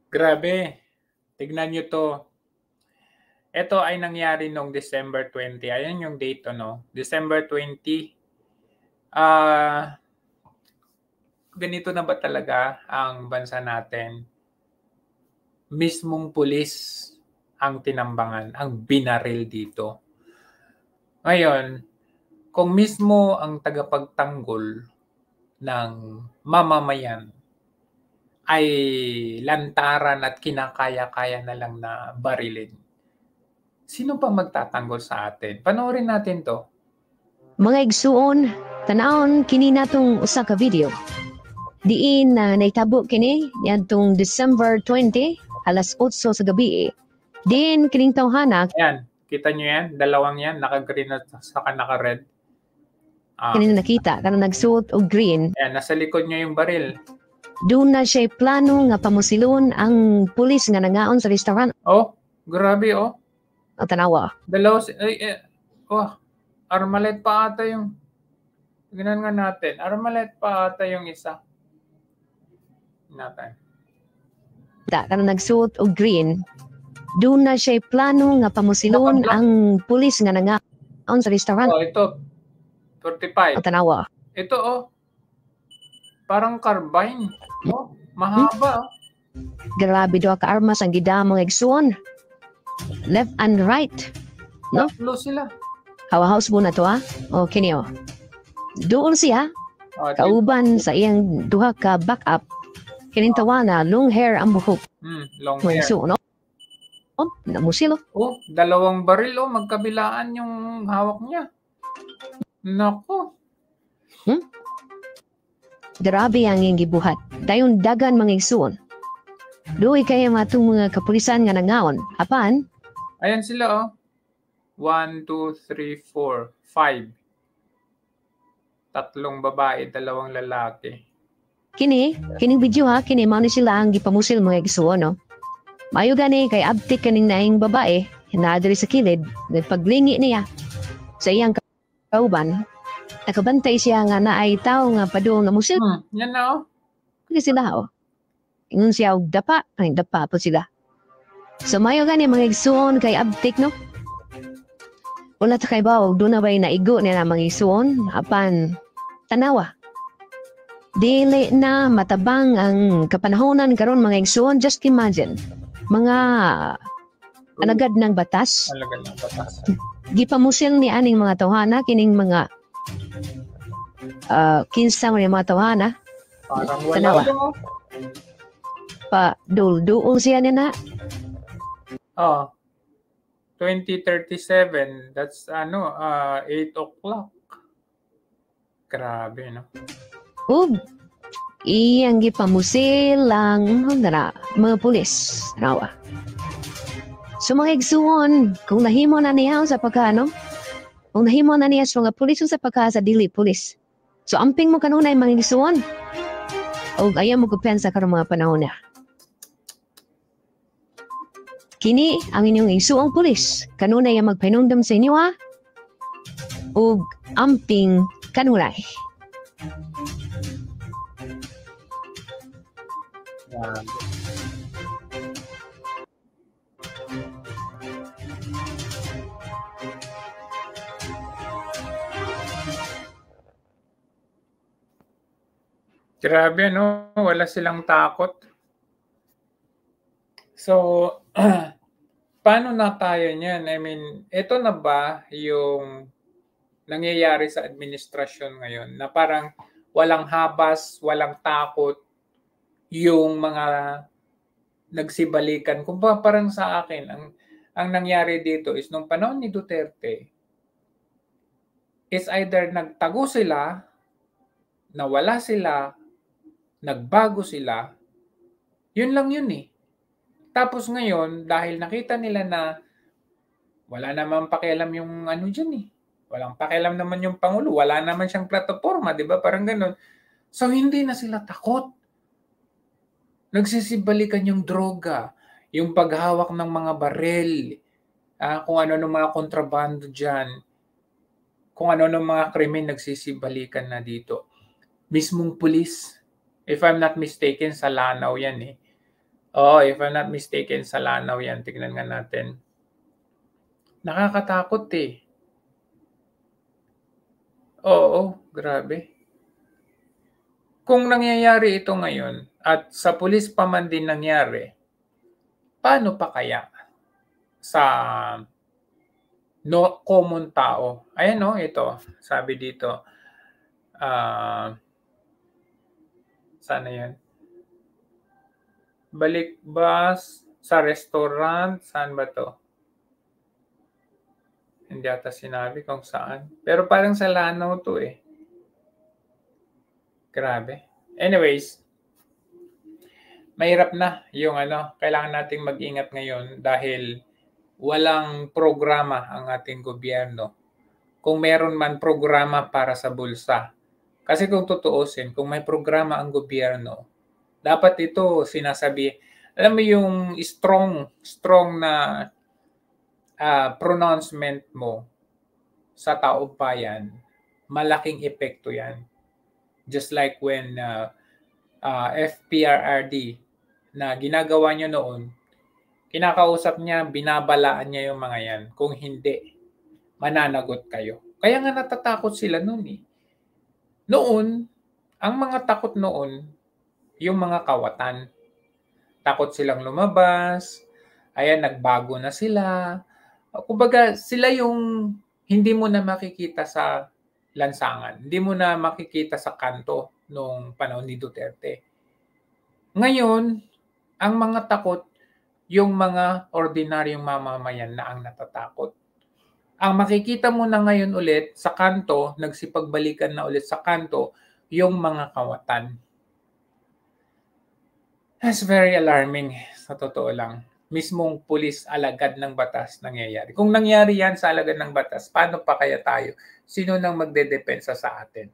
Grabe. Tignan nyo to. Ito ay nangyari noong December 20. Ayan yung date, no? December 20. Ganito na ba talaga ang bansa natin? Mismong pulis ang tinambangan, ang binaril dito. Ngayon, kung mismo ang tagapagtanggol ng mamamayan ay lantaran at kinakaya-kaya na lang na barilin, sino pa magtatanggol sa atin? Panoorin natin to. Mga igsuon, tanawon kini natong usa ka video. Diin na naitabo kini niadtong December 20, alas 8 sa gabi. Diin kining tawhana. Ayan, kita nyo yan? Dalawang yan, naka-green at saka naka-red. Kini nakita, kanang nagsuot og green. Ayan, nasa likod nyo yung baril. Doon na siya plano nga pamusilon ang pulis nga nangaon sa restaurant. Oh, grabe oh. O tanawa. Dalawa, armalite pa ata yung, tignan nga natin, armalite pa ata yung isa. Natin. Kanang nagsuot og green, doon na siya plano nga pamusilon ang pulis nga nangaon sa restaurant. Oh, ito, 45. O tanawa. Ito oh, parang carbine. Oh, mahaba. Grabe daw ka armas ang gidamong igsuon. Left and right. No? Tatlo sila. Hawa-house mo na to ha? O kini o. Doon siya, kauban sa iyang duha ka backup. Kining tawana, long hair ang buhok. Long hair. No? Oh, namusilo. Oh, dalawang baril oh, magkabilaan yung hawak niya. Nako. Grabe ang iyang gibuhat. Dayon dagan mga igsuon. Doy kaya matong mga kapulisan nga nangaon. Apan? Ayan sila oh. 1, 2, 3, 4, 5. Tatlong babae, dalawang lalaki. Kining video ha, kini mao ni sila ang gipamusil mga igsuon no. Mayo gani kay abtik kaning naing babae, hinaadri sa kilid, paglingi niya sa iyang kauban. Nakabantay siya nga naay tao nga padung na musil. Yan na oh. Kaya sila oh. Ingon siya og dapa, ay dapa po sila. So mayo gani mga igsuon kay abtik no. Wala ta kay bawo doon na bay naigo niya na mga igsuon apan tanawa. Dili na matabang ang kapanahonan karon mga igsuon, just imagine. Mga alagad ng batas. Alagad ng batas. Gipamusil ni aning mga tawhana kining mga kinsa man yung mga tawhana. Parang wala tanawa. Oh. Pa dul-duol siya niya na. Oh. 2037, that's 8 o'clock. Grabe no. Iyang gipamusil lang mga pulis. Nawa. So mga igsuon, kung nahimo na niya sa pagkano, kung nahimo na niya sa mga pulis sa pagka sa dili pulis. So amping mo kanunay mga igsuon. O ayaw mo kupensa karong mga panahon na. Kini ang inyong igsuong pulis. Kanunay ang magpainundam sa inyo ha. O amping kanunay. Grabe no, wala silang takot. So, paano na tayo niyan? I mean, ito na ba yung nangyayari sa administrasyon ngayon na parang walang habas, walang takot yung mga nagsibalikan? Kung ba parang sa akin, ang nangyari dito is nung panahon ni Duterte, is either nagtago sila, nawala sila, nagbago sila, yun lang yun eh. Tapos ngayon, dahil nakita nila na wala naman pakialam yung ano dyan eh. Walang pakialam naman yung Pangulo. Wala naman siyang plataforma, di ba? Parang ganun. So, hindi na sila takot. Nagsisibalikan yung droga, yung paghawak ng mga barel, kung ano ng mga kontrabando dyan, kung ano ng mga krimen nagsisibalikan na dito. Mismong pulis, if I'm not mistaken, sa Lanao yan eh. Oh, if I'm not mistaken, sa Lanao yan. Tignan nga natin. Nakakatakot eh. Oo, grabe. Kung nangyayari ito ngayon at sa pulis pa man din nangyari, paano pa kaya sa common tao? Ayan o, ito. Sabi dito, sana yan? Balik ba sa restaurant? Saan ba to? Hindi ata sinabi kung saan. Pero parang sa Lanao to eh. Grabe. Anyways, mahirap na yung kailangan nating mag-ingat ngayon dahil walang programa ang ating gobyerno. Kung meron man programa para sa bulsa. Kasi kung tutuusin, kung may programa ang gobyerno, dapat ito sinasabi, alam mo yung strong na pronouncement mo sa taong bayan, malaking epekto yan. Just like when FPRRD na ginagawa nyo noon, kinakausap niya, binabalaan niya yung mga yan. Kung hindi, mananagot kayo. Kaya nga natatakot sila noon eh. Noon, ang mga takot noon, yung mga kawatan. Takot silang lumabas, ayan, nagbago na sila. Kumbaga, sila yung hindi mo na makikita sa lansangan. Hindi mo na makikita sa kanto noong panahon ni Duterte. Ngayon, ang mga takot, yung mga ordinaryong mamamayan na ang natatakot. Ang makikita mo na ngayon ulit sa kanto, nagsipagbalikan na ulit sa kanto, yung mga kawatan. That's very alarming, sa totoo lang. Mismong pulis alagad ng batas nangyayari. Kung nangyari yan sa alagad ng batas, paano pa kaya tayo? Sino nang magdedepensa sa atin?